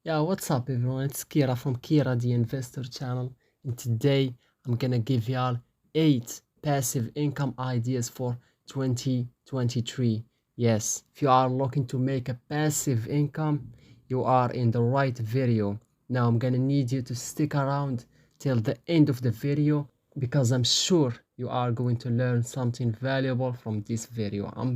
Yeah, what's up everyone? It's Kira from Kira the Investor channel, and today I'm gonna give y'all 8 passive income ideas for 2023. Yes, if you are looking to make a passive income, you are in the right video. Now I'm gonna need you to stick around till the end of the video because I'm sure you are going to learn something valuable from this video. I'm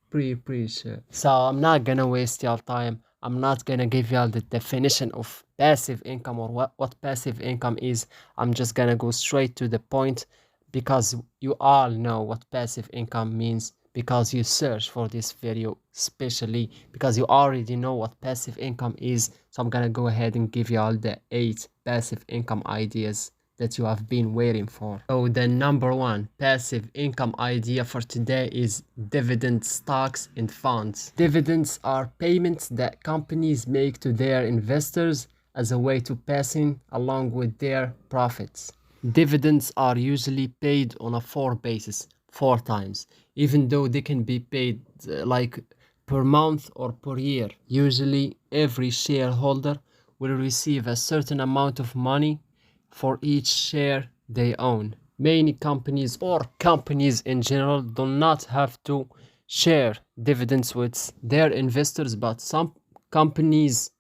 pretty sure. So I'm not gonna waste your time. I'm not gonna give you all the definition of passive income or what passive income is. I'm just gonna go straight to the point because you all know what passive income means because you search for this video, especially because you already know what passive income is. So I'm gonna go ahead and give you all the 8 passive income ideas that you have been waiting for. So the number one passive income idea for today is dividend stocks and funds. Dividends are payments that companies make to their investors as a way to passing along with their profits. Dividends are usually paid on a 4 basis, 4 times, even though they can be paid like per month or per year. Usually every shareholder will receive a certain amount of money for each share they own. Many companies or companies in general do not have to share dividends with their investors, but some companies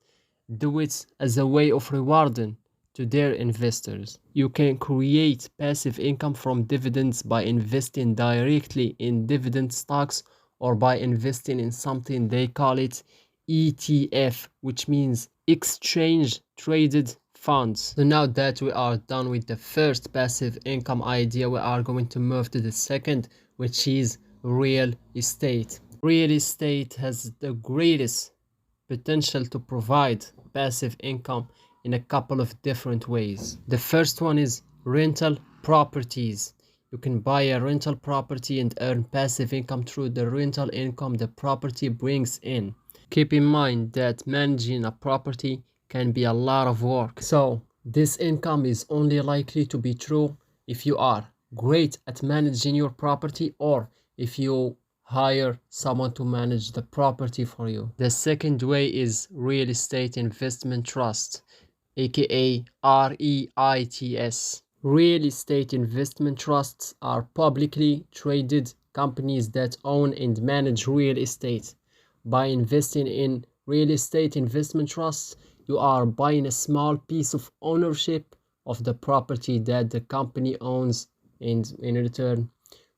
do it as a way of rewarding to their investors. You can create passive income from dividends by investing directly in dividend stocks or by investing in something they call it ETF, which means exchange traded funds. So now that we are done with the first passive income idea, we are going to move to the second, which is real estate. Real estate has the greatest potential to provide passive income in a couple of different ways. The first one is rental properties. You can buy a rental property and earn passive income through the rental income the property brings in. Keep in mind that managing a property can be a lot of work. So this income is only likely to be true if you are great at managing your property or if you hire someone to manage the property for you. The second way is real estate investment trust, aka REITs. Real estate investment trusts are publicly traded companies that own and manage real estate. By investing in real estate investment trusts, you are buying a small piece of ownership of the property that the company owns, and in return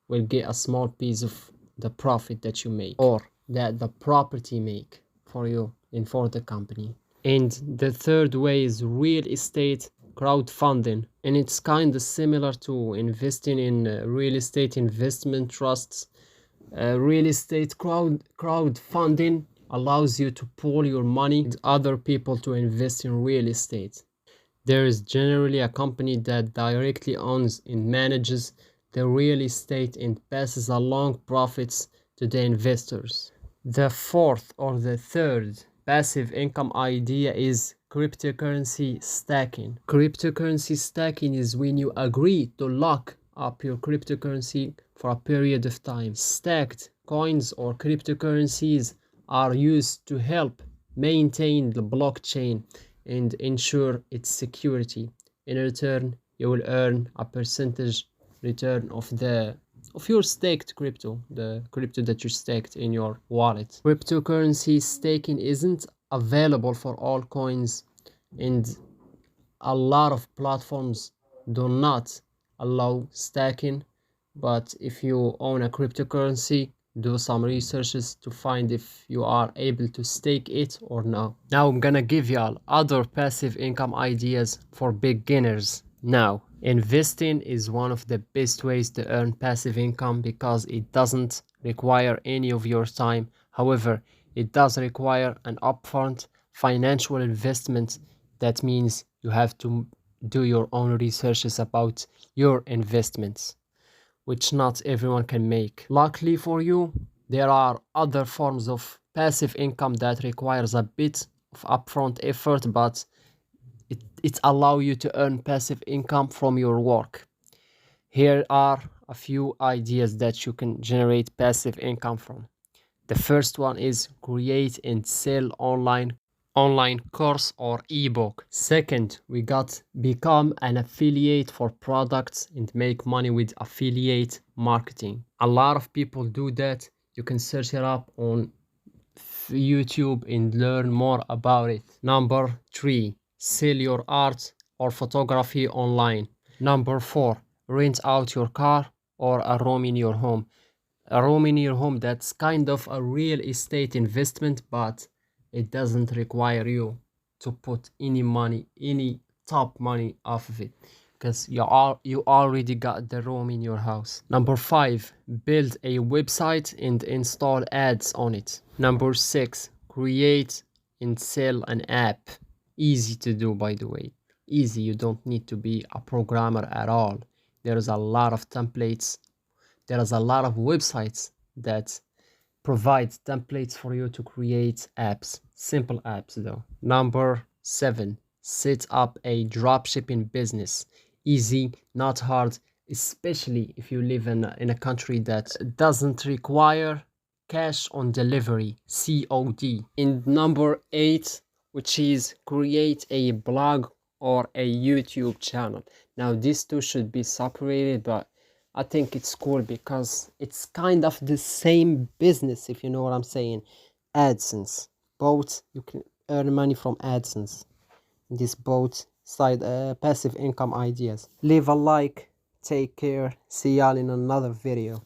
will get a small piece of the profit that you make or that the property make for you and for the company. And the third way is real estate crowdfunding, and it's kind of similar to investing in real estate investment trusts. Real estate crowdfunding allows you to pool your money with other people to invest in real estate. There is generally a company that directly owns and manages the real estate and passes along profits to the investors. The fourth or the third passive income idea is cryptocurrency stacking. Cryptocurrency stacking is when you agree to lock up your cryptocurrency for a period of time. Stacked coins or cryptocurrencies are used to help maintain the blockchain and ensure its security. In return, you will earn a percentage return of your staked crypto, the crypto that you staked in your wallet. Cryptocurrency staking isn't available for all coins, and a lot of platforms do not allow stacking. But if you own a cryptocurrency, do some researches to find if you are able to stake it or not. Now I'm gonna give y'all other passive income ideas for beginners. Now, investing is one of the best ways to earn passive income because it doesn't require any of your time. However, it does require an upfront financial investment. That means you have to do your own researches about your investments, which not everyone can make. Luckily for you, there are other forms of passive income that requires a bit of upfront effort, but it allows you to earn passive income from your work. Here are a few ideas that you can generate passive income from. The first one is create and sell online course or ebook. Second, we got become an affiliate for products and make money with affiliate marketing. A lot of people do that. You can search it up on YouTube and learn more about it. Number 3, sell your art or photography online. Number 4, rent out your car or a room in your home. A room in your home, that's kind of a real estate investment, but it doesn't require you to put any money, any top money off of it, because you already got the room in your house. Number 5, build a website and install ads on it. Number 6, create and sell an app. Easy to do, by the way. Easy, you don't need to be a programmer at all. There's a lot of templates. There's a lot of websites that provide templates for you to create apps. Simple apps though. Number 7, set up a dropshipping business. Easy, not hard, especially if you live in a country that doesn't require cash on delivery, COD. And number 8, which is create a blog or a YouTube channel. Now these two should be separated, but I think it's cool because it's kind of the same business, if you know what I'm saying. AdSense. Both, you can earn money from AdSense. This both side passive income ideas. Leave a like. Take care. See y'all in another video.